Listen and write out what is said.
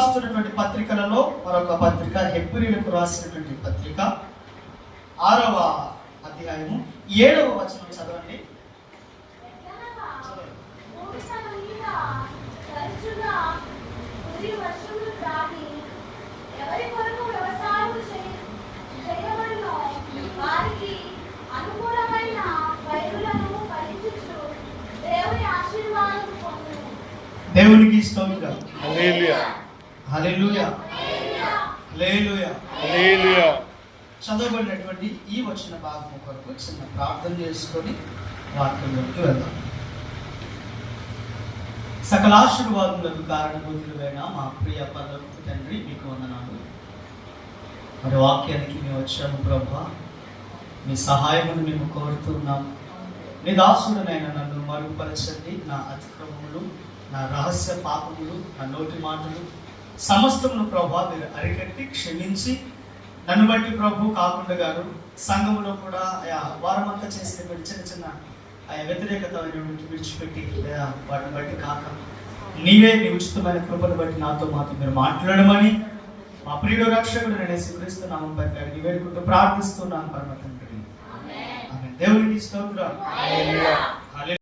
రాస్తున్నటువంటి పత్రికలలో మరొక పత్రిక, హెబ్రీయులకు రాసినటువంటి పత్రిక 6వ అధ్యాయము 7వ వచనం చదవండి. దేవునికి స్తోత్రం. హల్లెలూయా హల్లెలూయా హల్లెలూయా హల్లెలూయా. చదవబడినటువంటి ఈ వచన భాగం కొరకు చిన్న ప్రార్థన చేసుకొని వాక్యంలోకి వెళ్దాం. సకల ఆశీర్వాదములకు కారణభూతులైన మా ప్రియ పరలోకపు తండ్రి, మీకు వందనాలు. మరి వాక్యానికి మేము వచ్చాము ప్రభువా, మీ సహాయమును మేము కోరుతున్నాం. నీ దాసుడనైనా నన్ను మరుగుపరచండి. నా అతిక్రమములు, నా రహస్య పాపములు, నా నోటి మాటలు సమస్తమును ప్రభువా మీరు అరికట్టి క్షమించి, నన్ను బట్టి ప్రభు కాకుండా గారు సంఘములో కూడా వారమంతా చేసినటువంటి చిన్న చిన్న వ్యతిరేకత విడిచిపెట్టి లేదా వాటిని బట్టి కాక నీవే నీ ఉచితమైన కృపను బట్టి నాతో మాతో మీరు మాట్లాడమని మా ప్రియుడు రక్షకుడు నేను యేసుక్రీస్తు నామముపై అడిగి వేడుకుంటూ ప్రార్థిస్తున్నాను పరమ తండ్రి. ఆమేన్. దేవునికి స్తోత్రం.